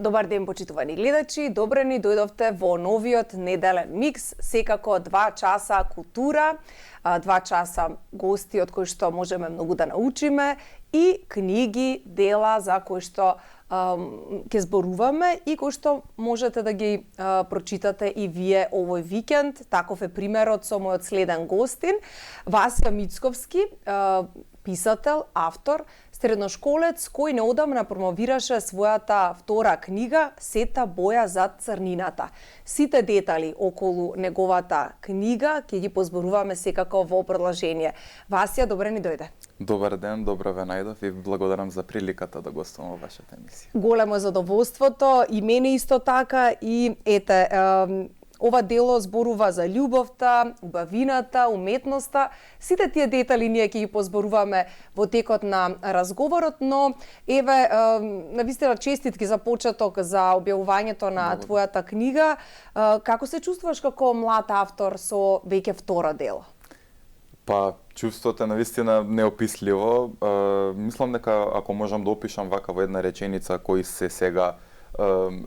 Добар ден, почитувани гледачи, добре ни дојдовте во новиот неделен микс, секако 2 часа култура, 2 часа гости од кои што можеме многу да научиме и книги, дела за кои што ќе зборуваме и кои што можете да ги прочитате и вие овој викенд. Таков е примерот со мојот следен гостин, Васја Мицковски, писател, автор, средношколец кој неодамна промовираше својата втора книга Сета боја зад црнината. Сите детали околу неговата книга ќе ги позборуваме секако во продолжение. Васја, добре ни дојде. Добар ден, добро ве најдов и благодарам за приликата да гостувам во вашата емисија. Големо задоволството и мене исто така и ете ова дело зборува за љубовта, убавината, уметноста. Сите тие детали ние ќе ги позборуваме во текот на разговорот, но еве навистина честитки за почеток за објавувањето на твојата книга. Како се чувствуваш како млад автор со веќе втора дело? Па, чувството е навистина неописливо. Мислам дека ако можам да опишам вака во една реченица кои се сега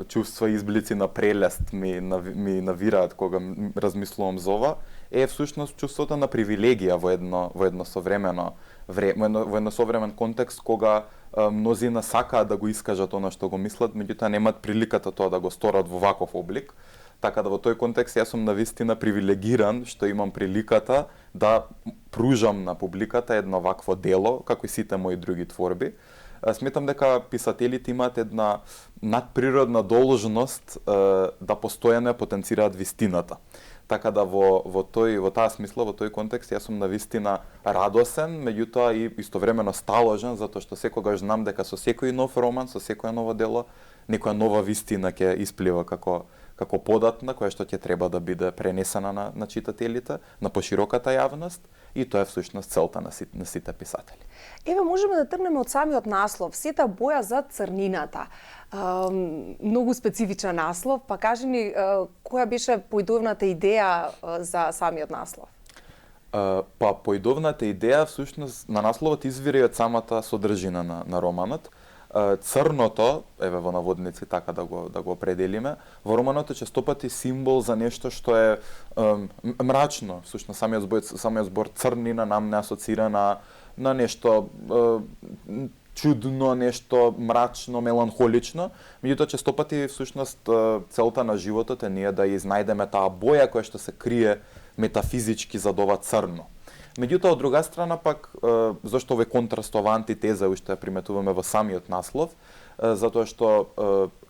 чувства и изблици на прелест ми навираат кога размислувам за ова, е всушност чувството на привилегија во едно современ контекст кога мнозина сакаат да го искажат она што го мислат, меѓутоа немаат приликата тоа да го сторат во ваков облик. Така да во тој контекст јас сум навистина привилегиран што имам приликата да пружам на публиката едно вакво дело, како и сите мои други творби. Сметам дека писателите имаат една надприродна должност да постојано потенцираат вистината. Така да во таа смисла, во тој контекст, јас сум навистина радосен, меѓутоа и истовремено сталожен, затоа што секогаш знам дека со секој нов роман, со секоја ново дело, некоја нова вистина ќе исплива како податна, која што ќе треба да биде пренесена на читателите, на пошироката јавност, и тоа е всушност целта на сите писатели. Еве, можеме да тргнеме од самиот наслов, Сета боја зад црнината. Многу специфичен наслов, па кажи ни која беше поидовната идеја за самиот наслов? Па поидовната идеја всушност на насловот извири од самата содржина на романот. Црното, еве во наводници така да го определиме, во романот е честопати символ за нешто што е мрачно. Всушност самиот збор црнина нам не асоцира на нешто чудно, нешто мрачно, меланхолично, меѓутоа честопати всушност целта на животот е ние да ја изнајдеме таа боја која што се крие метафизички зад ова црно. Меѓутоа, од друга страна пак, зашто овој контраст, ова антитеза уште ја приметуваме во самиот наслов, затоа што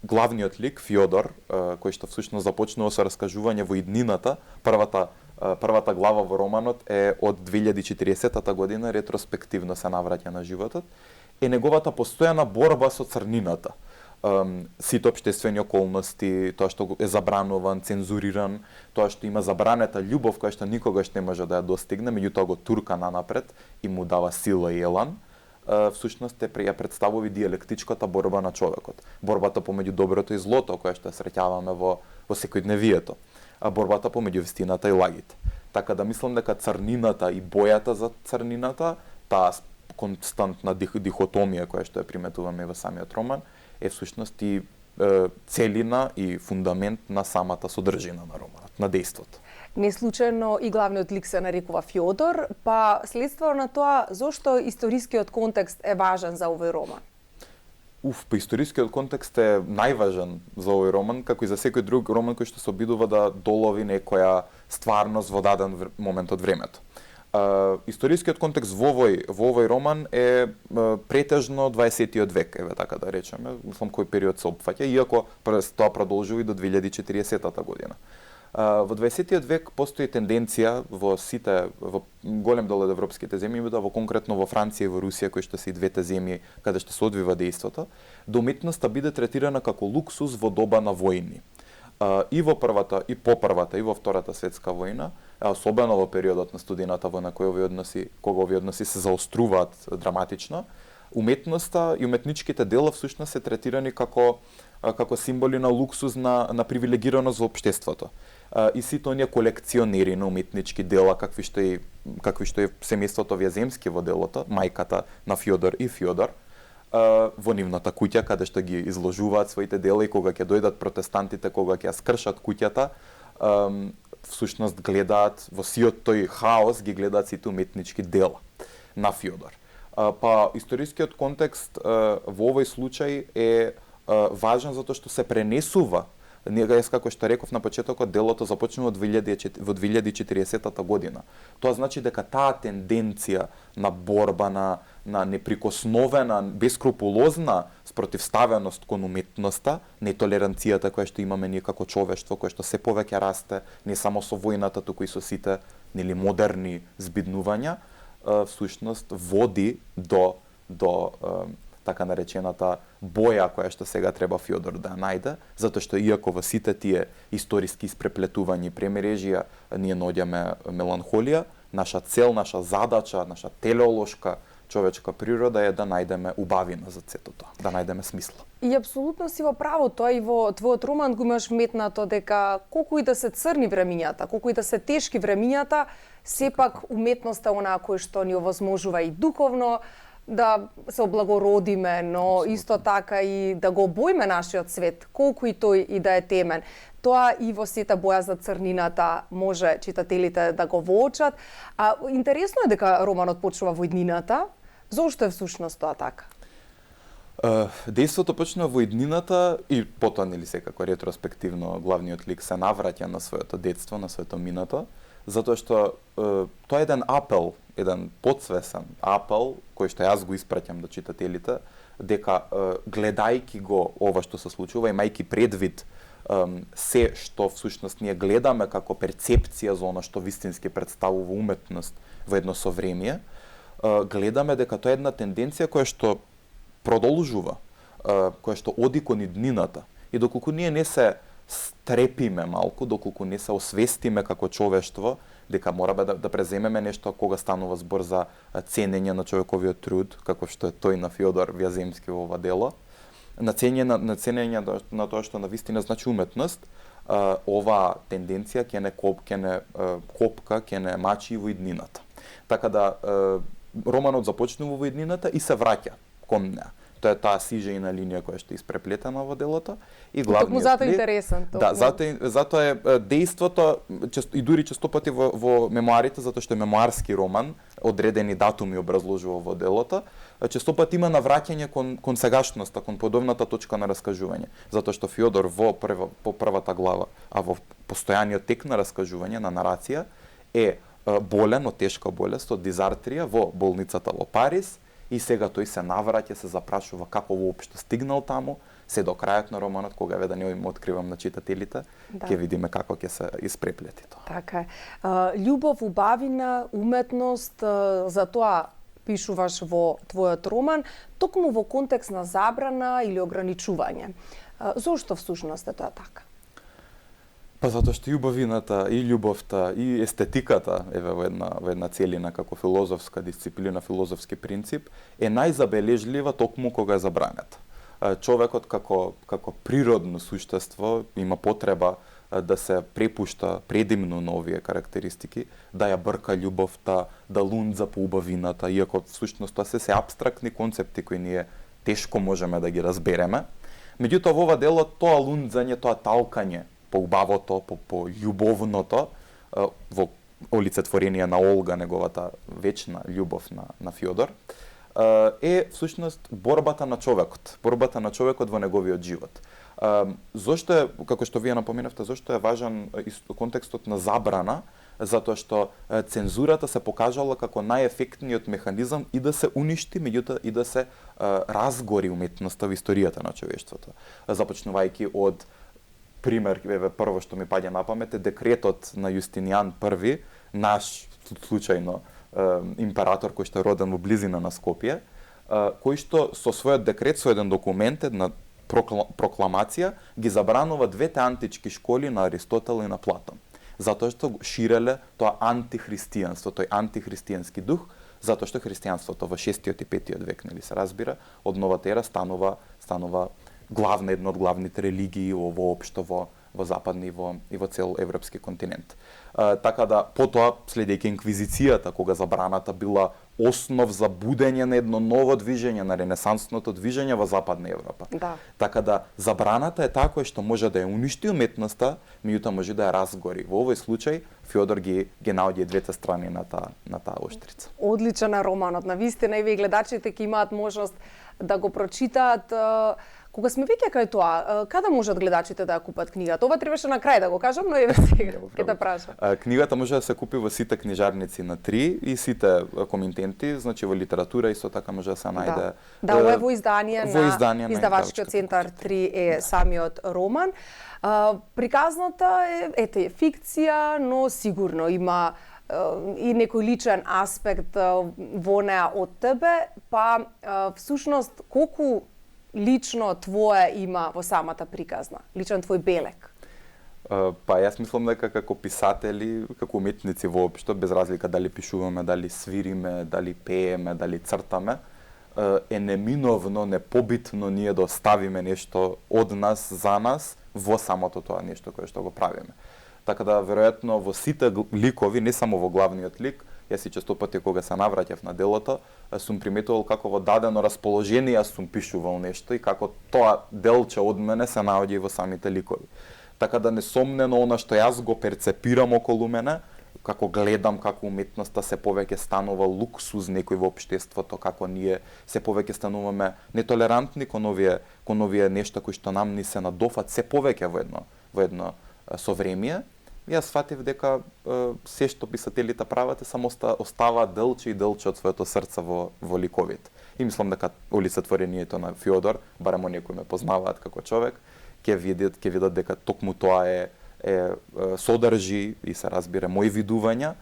главниот лик, Фјодор, кој што всушност започнува со раскажување во иднината, првата глава во романот е од 2040 година, ретроспективно се навраќа на животот, е неговата постојана борба со црнината. Сите општествени околности, тоа што е забрануван, цензуриран, тоа што има забранета љубов која што никогаш не може да ја достигне, меѓутоа го турка нанапред и му дава сила и елан, всушност ја представува диалектичката борба на човекот. Борбата помеѓу доброто и злото која што ја среќаваме во секојдневието, а борбата помеѓу вистината и лагите. Така да мислам дека црнината и бојата за црнината, таа константна дихотомија која што ја приметуваме во самиот роман, е всушност и целина и фундамент на самата содржина на романот, на дејството. Не случајно и главниот лик се нарекува Фјодор, па следство на тоа зошто историскиот контекст е важен за овој роман? Па историскиот контекст е најважен за овој роман, како и за секој друг роман кој што се обидува да долови некоја стварност во даден момент од времето. Историскиот контекст во овој роман е претежно 20-тиот век, еве така да речеме, мислам кој период се опфаќа, иако тоа продолжува и до 2040 година. Во 20-тиот век постои тенденција во голем дел од европските земји, во конкретно во Франција и во Русија, кои што се и двете земји каде што се одвива дејството, да уметноста биде третирана како луксус во доба на војни. И во првата, и по првата, и во втората светска војна, особено во периодот на студената војна кога овие односи се заоструваат драматично, уметноста и уметничките дела всушност се третирани како символи на луксуз, на привилегираност во општеството. И сите оние колекционери на уметнички дела, какви што е семејството Вјаземски во делото, мајката на Фјодор и Фјодор, во нивната куќа каде што ги изложуваат своите дела и кога ќе дојдат протестантите, кога ќе ја скршат куќата, всушност гледаат во сиот тој хаос, ги гледаат сите уметнички дела на Фјодор. Па историскиот контекст во овој случај е важен затоа што се пренесува. Јас како што реков на почетокот, делото започнува во 2040 година. Тоа значи дека таа тенденција на борба, на неприкосновена, бескрупулозна спротивставеност кон уметноста, нетолеранцијата која што имаме ние како човештво, која што се повеќе расте, не само со војната, туку и со сите модерни збиднувања, всушност води до така наречената боја која што сега треба Фјодор да ја најде, затоа што иако во сите тие историски испреплетувања и премережија ние наоѓаме меланхолија, наша цел, наша задача, наша телеолошка човечка природа е да најдеме убавина за сето тоа, да најдеме смисла. И апсолутно си во право, тоа и во твојот роман го имаш вметнато дека колку и да се црни времињата, колку и да се тешки времињата, сепак уметноста онаа која што ни овозможува и духовно да се облагородиме, но исто така и да го обојме нашиот свет, колку и тој и да е темен. Тоа и во сета боја за црнината може читателите да го воочат. А интересно е дека романот почнува во иднината. Зошто е всушност тоа така? Дејството почнува во иднината и потоа нели секако ретроспективно главниот лик се навраќа на своето детство, на своето минато, затоа што тоа е еден апел, еден подсвесен апел кој што јас го испраќам до читателите, дека гледајки го ова што се случува, имајќи предвид се што всушност ние гледаме како перцепција за она што вистински представува уметност во едно совремие, гледаме дека тоа е една тенденција која што продолжува, која што оди кон иднината. И доколку ние не се стрепиме малку, доколку не се освестиме како човештво, дека мораме да преземеме нешто кога станува збор за ценење на човековиот труд, како што е тој на Фјодор Вјаземски во ова дело, на ценење на тоа што на вистина значи уметност, ова тенденција ќе не копка, ќе не мачи во иднината. Така да романот започнува во иднината и се враќа кон неа. Тоа е таа сижејна линија која што е испреплетена во делото и главниот токму затоа интересен. Да, затоа е дејството и дури честопати во мемоарите, затоа што е мемоарски роман, одредени датуми образложува во делото, честопати има навраќање кон сегашноста, кон подобната точка на раскажување, затоа што Фјодор по првата глава, а во постојаниот тек на раскажување, на нарација, е болен од тешка болест, од дизартрија во болницата во Париз, и сега тој се навраќа, се запрашува како воопшто стигнал таму, се до крајот на романот, кога ве да не им откривам на читателите, ќе видиме како ќе се испреплети тоа. Така е. Љубов, убавина, уметност, за тоа пишуваш во твојот роман, токму во контекст на забрана или ограничување. Зошто всушност е тоа така? Па затоа што и убавината, и љубовта, и естетиката, еве во една целина како филозофска дисциплина, филозофски принцип, е најзабележлива токму кога е забранета. Човекот како природно суштество има потреба да се препушта предимно на овие карактеристики, да ја брка љубовта, да лундза по убавината, иако всушност тоа се апстрактни концепти кои ние тешко можеме да ги разбереме. Меѓутоа во ова дело тоа лундзање, тоа талкање по убавото, по љубовното, во олицетворение на Олга, неговата вечна љубов на Фјодор, е всушност борбата на човекот во неговиот живот. Зошто е, како што вие напоменавте, зошто е важен контекстот на забрана? Затоа што цензурата се покажала како најефектниот механизам и да се уништи, меѓутоа и да се разгори уметноста во историјата на човештвото. Започнувајќи од пример, прво што ми паѓа на памет е декретот на Јустинијан I, наш случајно император кој што е роден во близина на Скопје, кој што со својот декрет, со еден документ, една прокламација, ги забранува двете антички школи на Аристотел и на Платон. Затоа што ширеле тоа антихристијанство, тој антихристијански дух, затоа што христијанството во 6 и 5 век, нели се разбира, од новата ера станува една од главните религии воопшто во во западни и во цел европски континент. Така да, потоа, следејќи инквизицијата, кога забраната била основ за будење на едно ново движење, на ренесансното движење во Западна Европа. Да. Така да, забраната е такој што може да ја уништи уметноста, меѓутоа може да ја разгори. Во овој случај, Фјодор ги наоѓа двете страни на таа оштрица. Одличен е романот, навистина, и вие гледачите ќе имаат можност да го прочитаат. Кога сме веќе кај тоа, каде можат гледачите да ја купат книгата? Ова требаше на крај да го кажам, но еве сега ќе те прашам. Книгата може да се купи во сите книжарници на 3 и сите комитенти, значи во литература исто така може да се најде. Да, ова е во издание на Издавачкиот центар 3 е самиот роман. Приказната е фикција, но сигурно има и некој личен аспект во неа од тебе, па всушност колку лично твое има во самата приказна, личен твој белег? Па јас мислам дека како писатели, како уметници воопшто, без разлика дали пишуваме, дали свириме, дали пееме, дали цртаме, е неминовно, непобитно ние да оставиме нешто од нас, за нас, во самото тоа нешто кое што го правиме. Така да, веројатно, во сите ликови, не само во главниот лик, јас и често пати кога се навраќав на делото, сум приметувал како во дадено расположение јас сум пишувал нешто и како тоа делче од мене се наоѓа и во самите ликови. Така да, несомнено, она што јас го перцепирам околу мене, како гледам како уметноста се повеќе станува луксуз некој во општеството, како ние се повеќе стануваме нетолерантни кон овие нешта кои што нам ни се надофат се повеќе во едно совремие. Јас сфатив дека се што писателите прават е само оставаат делче и делче од своето срце во ликовите. И мислам дека олицетворението на Фјодор, барем оние кои ме познаваат како човек, ќе видат дека токму тоа содржи и се разбира мои видувања,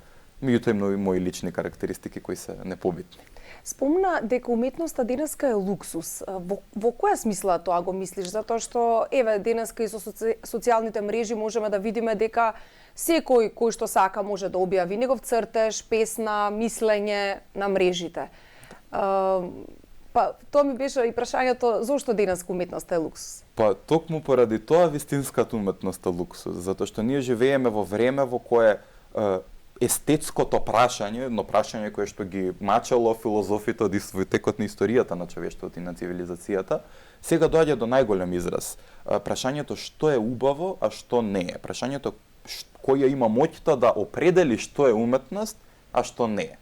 меѓутоа и многи мои лични карактеристики кои се непобитни. Спомна дека уметноста денеска е луксус. Во која смисла тоа го мислиш? Затоа што еве денеска и со социјалните мрежи можеме да видиме дека секој кој што сака може да објави негов цртеж, песна, мислење на мрежите. Па тоа ми беше и прашањето зошто денеска уметноста е луксус? Па токму поради тоа вистинската уметност е луксус, затоа што ние живееме во време во кое естетското прашање, едно прашање кое што ги мачало филозофите од текот на историјата на човештвото и на цивилизацијата, сега доаѓа до најголем израз. Прашањето што е убаво, а што не е. Прашањето која има моќта да определи што е уметност, а што не е.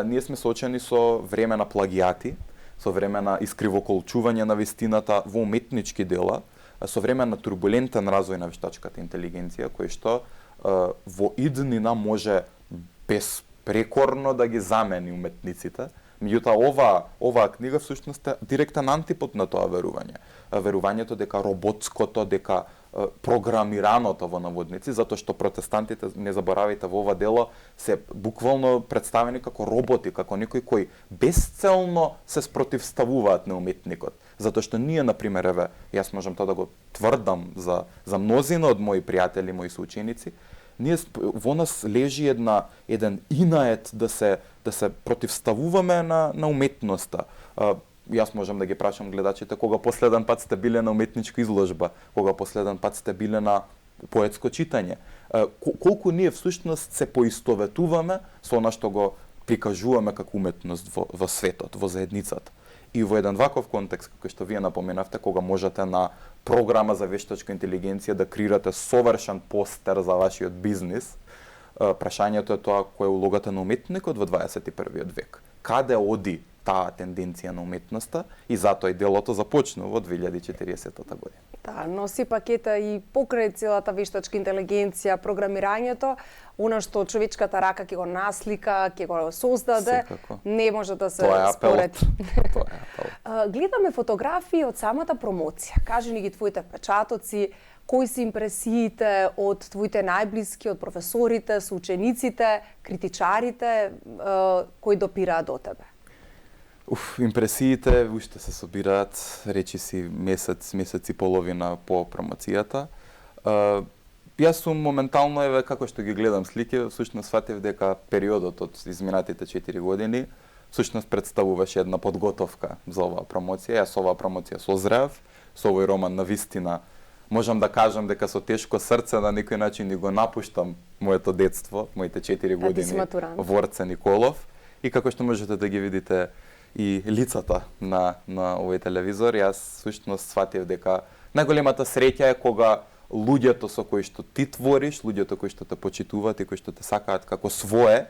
Ние сме соочени со време на плагијати, со време на искривоколчување на вистината во уметнички дела, со време на турбулентен развој на вештачката интелигенција, кој што во иднина може безпрекорно да ги замени уметниците. Меѓутоа, оваа книга всушност е директен антипод на тоа верување. Верувањето дека роботското, дека програмираното во наводници, затоа што протестантите, не заборавајте, во ова дело се буквално представени како роботи, како некои кои безцелно се спротивставуваат на уметникот. Затоа што ние, например, еве, јас можам тоа да го тврдам за мнозина од мои пријатели, мои соученици, ние во нас лежи еден инает да се противставуваме на уметноста. Јас можам да ги прашам гледачите кога последен пат сте биле на уметничка изложба, кога последен пат сте биле на поетско читање. Колку ние всушност се поистоветуваме со она што го прикажуваме како уметност во светот, во заедницата. И во еден ваков контекст, кој што вие напоменавте, кога можете на програма за вештачка интелигенција да креирате совршен постер за вашиот бизнис, прашањето е тоа која е улогата на уметникот во 21. век. Каде оди таа тенденција на уметноста и затоа и делото започнува во 2040 година. Да, но сепак ета и покрај целата вештачка интелигенција, програмирањето, она што човечката рака ќе го наслика, ќе го создаде, секако не може да се спореди. Тоа е апелот. Гледаме фотографии од самата промоција. Кажи ни ги твоите печатоци, кои се импресиите од твоите најблиски, од професорите, соучениците, критичарите, кои допираат до тебе? Импресиите уште се собираат, речи си месец и половина по промоцијата. Јас сум моментално, еве, како што ги гледам слики, всушност сватив дека периодот од изминатите 4 години всушност представуваше една подготовка за оваа промоција. Јас оваа промоција созреав, со овој роман на вистина можам да кажам дека со тешко срце на некој начин и го напуштам моето детство, моите 4 години во Орце Николов, и како што можете да ги видите и лицата на овој телевизор, јас всушност сватив дека најголемата среќа е кога луѓето со кои што ти твориш, луѓето кои што те почитуваат и кои што те сакаат како свое,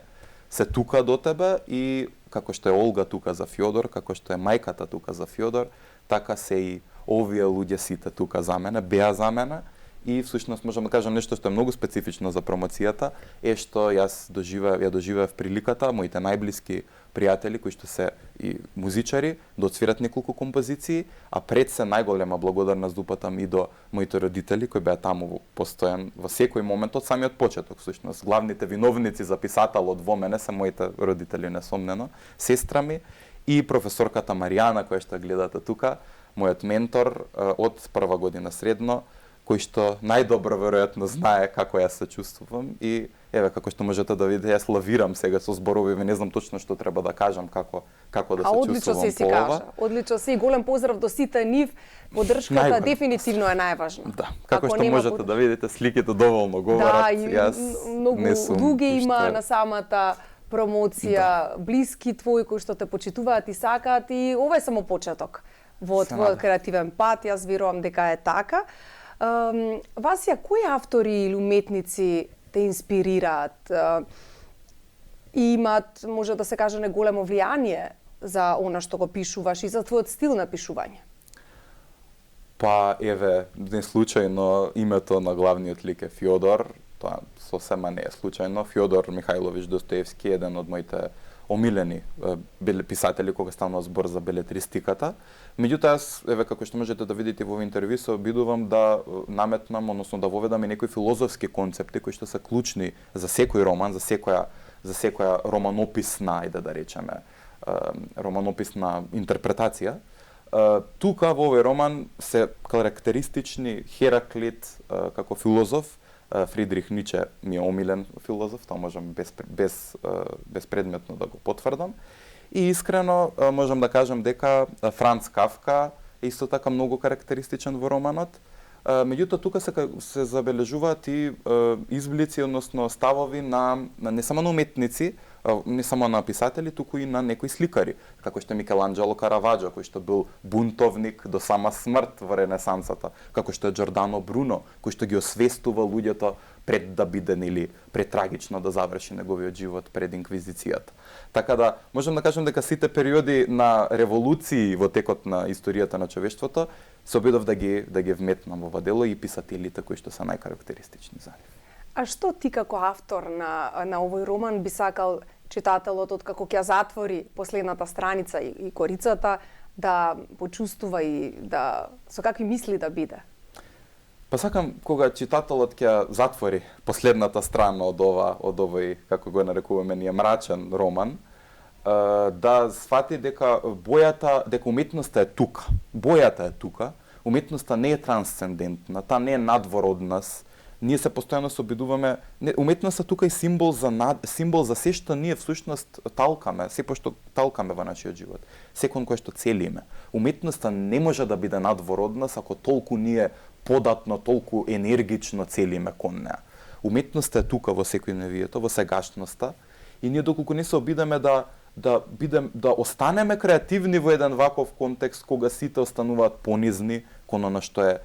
се тука до тебе, и како што е Олга тука за Фјодор, како што е мајката тука за Фјодор, така се и овие луѓе сите тука за мене, беа за мене. И всушност можам да кажам нешто што е многу специфично за промоцијата, е што јас доживеав приликата, моите најблиски пријатели кои што се и музичари, да отсвират неколку композиции, а пред се најголема благодарност упатам и до моите родители кои беа таму постојан во секој момент од самиот почеток. Всушност главните виновници за писателот во мене се моите родители, несомнено, сестра ми и професорката Маријана која што гледате тука, мојот ментор од прва година средно, кој што најдобро веројатно знае како јас се чувствувам, и еве како што можете да видите, јас лавирам сега со зборови, не знам точно што треба да кажам, како да се чувствувам по ова. Одлично се, и голем поздрав до сите нив. Поддршката дефинитивно е најважна. Да, како што можете да видите, сликите доволно говорат. Јас многу луѓе има на самата промоција, блиски твои кои што те почитуваат и сакаат, и ова е само почеток во твојот креативен пат. Јас верувам дека е така. Васја, кои автори или уметници те инспирираат и имаат, може да се каже, неголемо влијание за она што го пишуваш и за твојот стил на пишување? Па, еве, не случајно името на главниот лик е Фјодор, тоа сосема не е случајно. Фјодор Михајлович Достоевски е еден од моите омилени писатели кога станува збор за белетристиката. Меѓутоа, јас, еве, како што можете да видите во интервју, се обидувам да наметнам, односно да воведам и некои филозофски концепти кои што се клучни за секој роман, за секоја романописна, ајде да речеме, романописна интерпретација. Тука во овој роман се карактеристични Хераклит како филозоф, Фридрих Ниче ми е омилен филозоф, тоа можам безпредметно да го потврдам. И искрено можам да кажам дека Франц Кафка е исто така многу карактеристичен во романот. Меѓутоа тука се забележуваат и изблици, односно ставови на не само на уметници, не само на писатели, туку и на некои сликари, како што Микеланџело Караваџо, кој што бил бунтовник до сама смрт во Ренесансата, како што е Џордано Бруно, кој што ги освестува луѓето пред да биде или претрагично да заврши неговиот живот пред инквизицијата. Така да можам да кажам дека сите периоди на револуции во текот на историјата на човештвото се обидов да ги вметнам во дело и писателите кои што се најкарактеристични за нив. А што ти како автор на овој роман би сакал читателот откако ќе затвори последната страница и корицата да почувствува и да со какви мисли да биде? Па сакам кога читателот ќе затвори последната страна од овој, како го нарекуваме ние, мрачен роман, да свати дека дека уметноста е тука. Бојата е тука. Уметноста не е трансцендентна, таа не е надвор од нас. Ние се постојано се обидуваме, уметноста тука е символ за се што ние всушност талкаме, се пошто талкаме во нашиот живот, секој кој што целиме. Уметноста не може да биде надвор од нас ако толку ние податно, толку енергично целиме кон неа. Уметноста е тука во секојдневието, во сегашноста, и ние доколку не се обидеме да останеме креативни во еден ваков контекст кога сите остануваат понизни кон она што е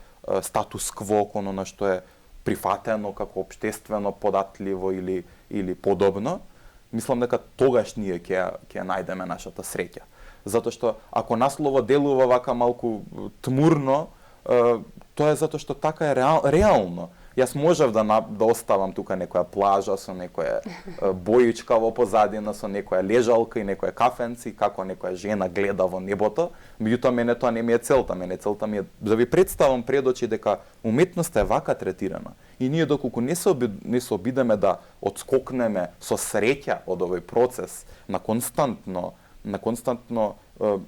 статус кво, кон она што е прифатено како општествено податливо или подобно, мислам дека тогаш ние ќе најдеме нашата среќа. Затоа што ако насловот делува вака малку тмурно, тоа е затоа што така е реално. Јас можев да оставам тука некоја плажа со некоја бојичка во позадина, со некоја лежалка и некоја кафенци, како некоја жена гледа во небото, меѓутоа мене тоа не ми е целта. Целта ми е да ви представам пред очи дека уметноста е вака третирана. И ние доколку не се обидеме да отскокнеме со среќа од овој процес на константно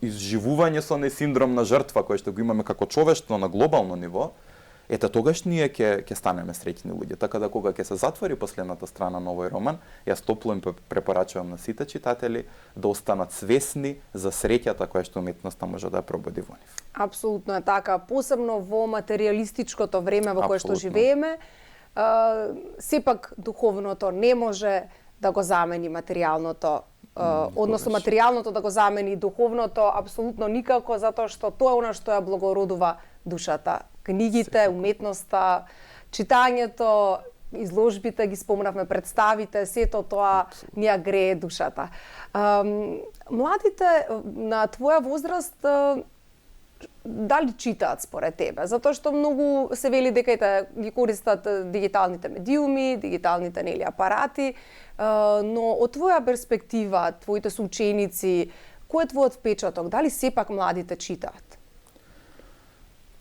изживување со синдром на жртва кој што го имаме како човештво на глобално ниво, ета тогаш ние ќе станеме среќни луѓе. Така да кога ќе се затвори последната страна на овој роман, јас топло им препорачувам на сите читатели да останат свесни за среќата која што уметноста може да ја пробуди во нив. Апсолутно е така, посебно во материјалистичкото време во кое што Апсолутно. живееме, сепак духовното не може да го замени материјалното, односно материјалното да го замени духовното, апсолутно никако, затоа што тоа е она што ја благородува душата. Книгите, уметноста, читањето, изложбите ги спомнавме, представите, сето тоа ни ја грее душата. Младите на твоја возраст дали читаат според тебе? Затоа што многу се вели дека ги користат дигиталните медиуми, дигиталните апарати, но од твоја перспектива, твоите соученици, кој е твојот впечаток? Дали сепак младите читаат?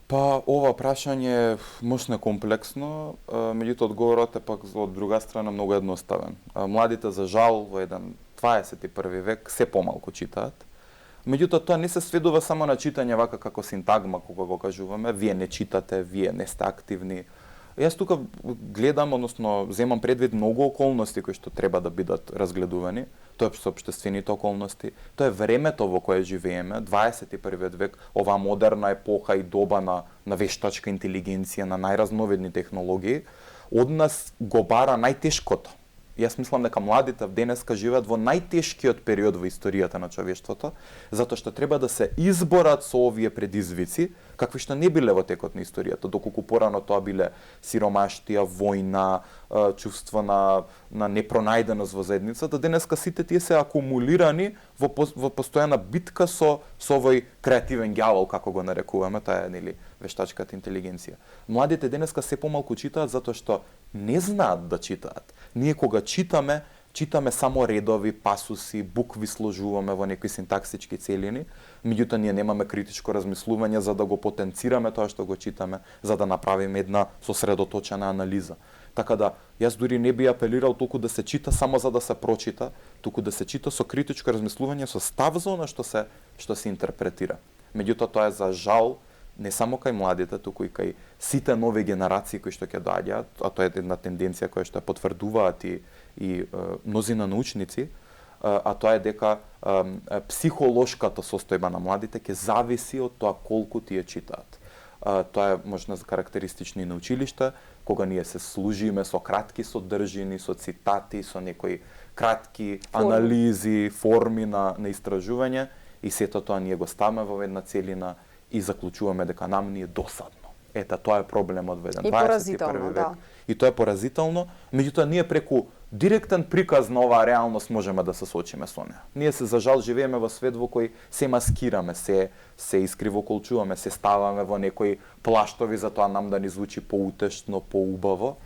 Па, ова прашање е мощно комплексно, меѓутоа одговорот е пак од друга страна многу едноставен. Младите, за жал, во еден 21 век се помалку читаат. Меѓутоа, тоа не се сведува само на читање вака како синтагма, кога го кажуваме, вие не читате, вие не сте активни. Јас тука гледам, односно, земам предвид многу околности кои што треба да бидат разгледувани. Тоа е соопштествените околности, тоа е времето во кое живееме, 21 век, оваа модерна епоха и доба на вештачка интелигенција, на најразновидни технологии, од нас го бара најтешкото. Јас мислам дека младите денеска живеат во најтешкиот период во историјата на човештвото, затоа што треба да се изборат со овие предизвици, какви што не биле во текот на историјата, доколку порано тоа биле сиромаштија, војна, чувство на непронајденост во заедницата, денеска сите тие се акумулирани во постојана битка со овој креативен ѓавол, како го нарекуваме, тоа е вештачката интелигенција. Младите денеска се помалку читаат затоа што не знаат да читаат. Ние кога читаме само редови, пасуси, букви сложуваме во некои синтаксички целини, меѓутоа ние немаме критичко размислување за да го потенцираме тоа што го читаме, за да направиме една сосредоточена анализа. Така да, јас дури не би апелирал толку да се чита само за да се прочита, туку да се чита со критичко размислување, со став за она што се интерпретира. Меѓутоа тоа е за жал не само кај младите, туку и кај сите нови генерации кои што ќе доаѓаат, а тоа е една тенденција која што ја потврдуваат и мнозина научници, а тоа е дека психолошката состојба на младите ќе зависи од тоа колку тие читаат. Тоа е можна карактеристично и на училиште, кога ние се служиме со кратки содржини, со цитати, со некои кратки анализи, форми на истражување, и сето тоа ние го ставаме во една целина и заклучуваме дека нам ни е досадно. Ета, тоа е проблемот во еден 21 век. Да. И тоа е поразително, меѓутоа ние преку директен приказ на оваа реалност можеме да се соочиме со неа. Ние се за жал живееме во свет во кој се маскираме, се искривоколчуваме, се ставаме во некои плаштови за тоа нам да ни звучи поутешно, поубаво.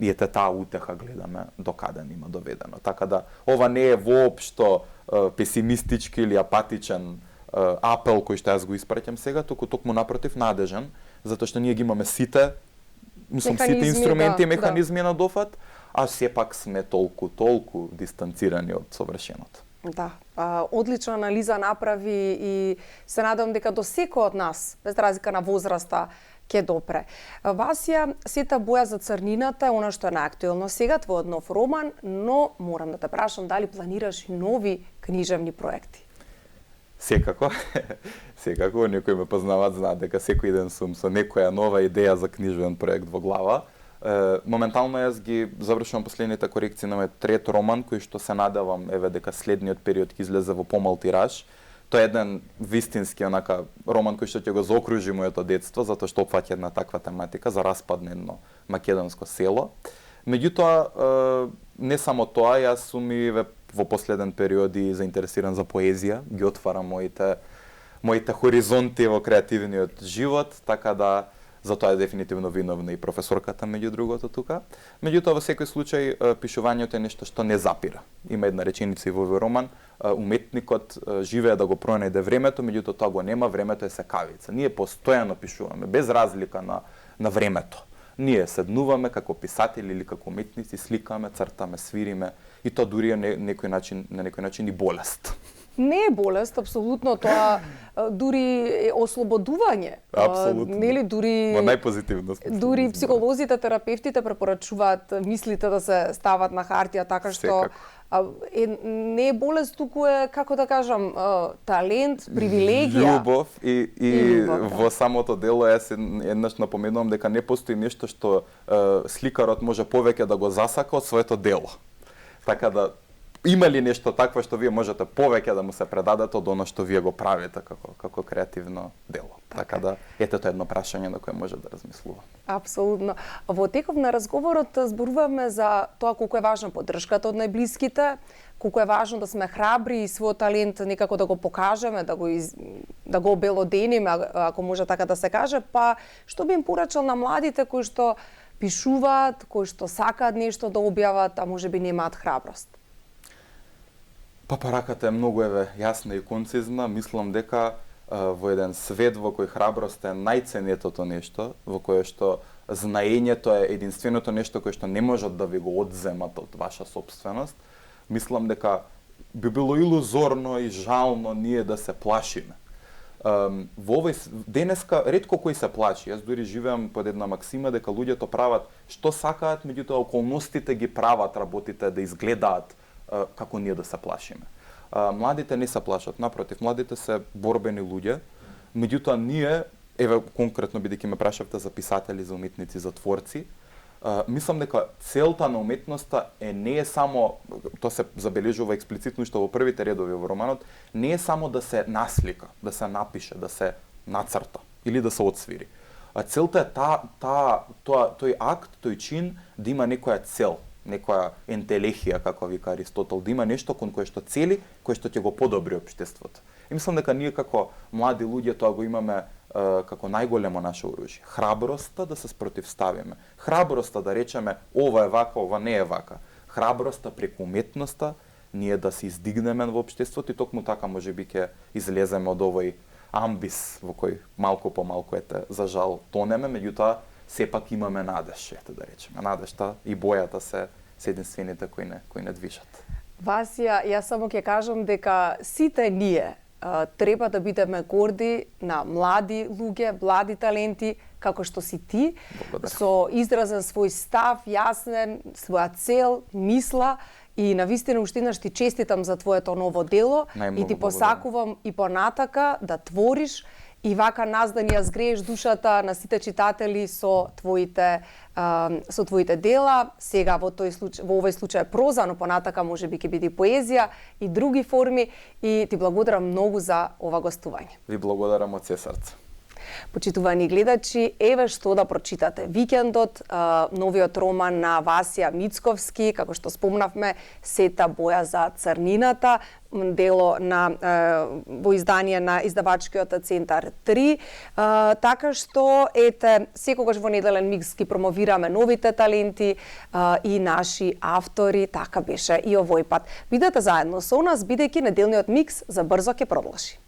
И ете таа утеха гледаме до каде ни има доведено. Така да ова не е воопшто песимистички или апатичен апел кој што јас го испраќам сега, туку токму напротив надежен, затоа што ние ги имаме сите инструменти и механизми на дофат, а сепак сме толку дистанцирани од совршеното. Да, одлична анализа направи и се надевам дека до секој од нас, без разлика на возраста, ќе допре. Васја, сета боја за црнината е она што е наактуелно сега, твојот нов роман, но морам да те прашам дали планираш нови книжевни проекти? Секако, некои ме познаваат, знаат дека секој ден сум со некоја нова идеја за книжевен проект во глава. Моментално јас ги завршувам последните корекции на мојот трет роман, кој што се надевам дека следниот период ќе излезе во помал тираж. Тоа е еден вистински роман кој што ќе го заокружи моето детство, затоа што опфаќа една таква тематика за распад на едно македонско село. Меѓутоа, не само тоа, јас сум и во последен период и заинтересиран за поезија, ги отварам моите хоризонти во креативниот живот, така да за тоа е дефинитивно виновна и професорката меѓу другото тука. Меѓутоа во секој случај пишувањето е нешто што не запира. Има една реченица и во овој роман, уметникот живее да го пронајде времето, меѓутоа тоа го нема, времето е секавица. Ние постојано пишуваме без разлика на времето. Ние седнуваме како писатели или како уметници, сликаме, цртаме, свириме, и тоа дури е на некој начин и болест. Не е болест, апсолутно, тоа дури е ослободување. Апсолутно. Нели дури Во најпозитивно смисло. дури психолозите, терапевтите препорачуваат мислите да се стават на хартија, така што не е болест, туку е, како да кажам, талент, привилегија. Љубов и љубов, да. Во самото дело јас еднаш напоменувам дека не постои нешто што сликарот може повеќе да го засака од своето дело. Така да има ли нешто такво што вие можете повеќе да му се предадете од оно што вие го правите како креативно дело? Така да ете тоа едно прашање на кое може да размислува. Апсолутно. Во теков на разговорот зборувавме за тоа колку е важна поддршката од најблиските, колку е важно да сме храбри и својот талент некако да го покажеме, да го обелодениме, ако може така да се каже, па што би им порачал на младите кои што пишуваат, кои што сакаат нешто да објават, а можеби немаат храброст? Па пораката е многу јасна и концизна. Мислам дека во еден свет во кој храброст е најценетото нешто, во кое што знаењето е единственото нешто кое што не можат да ви го одземат од ваша собственост, мислам дека би било илузорно и жално ние да се плашиме. Денеска ретко кој се плаши. Јас дури живеам под една максима дека луѓето прават што сакаат, меѓутоа околностите ги прават работите да изгледаат како ние да се плашиме. Младите не се плашат, напротив, младите се борбени луѓе, меѓутоа ние, еве конкретно бидејќи ме прашавте за писатели, за уметници, за творци, мислам дека целта на уметноста не е само, тоа се забележува експлицитно што во првите редови во романот, не е само да се наслика, да се напише, да се нацрта или да се отсвири. Целта е тој акт, тој чин да има некоја цел, некоја ентелехија, како вика Аристотел, да има нешто кон кое што цели, кое што ќе го подобри општеството. И мислам дека ние како млади луѓе тоа го имаме како најголемо наше оружје. Храброста да се спротивставиме. Храброста да речеме ова е вака, ова не е вака. Храброста преку уметноста ние да се издигнеме во општеството и токму така можеби ќе излеземе од овој амбис во кој малку по малку за жал тонеме, меѓутоа сепак имаме надеж, да речеме. Надежта и бојата се единствените кои не движат. Васија, јас само ќе кажам дека сите ние треба да бидеме горди на млади луѓе, млади таленти, како што си ти, со изразен свој став, јаснен, своја цел, мисла, и навистина уштина ти честитам за твоето ново дело и ти посакувам и понатака да твориш и вака нас да ни ја згрееш душата на сите читатели со твоите дела. Сега во овој случај проза, но понатака можеби ќе биде поезија и други форми, и ти благодарам многу за ова гостување. Ви благодарам од се срце. Почитувани гледачи, еве што да прочитате викендот, новиот роман на Васија Мицковски, како што спомнавме, Сета боја за црнината, дело во издание на издавачкиот центар 3. Така што, ете, секогаш во неделен микс ги промовираме новите таленти и наши автори, така беше и овој пат. Бидете заедно со нас, бидејќи неделниот микс за брзо ќе продолжи.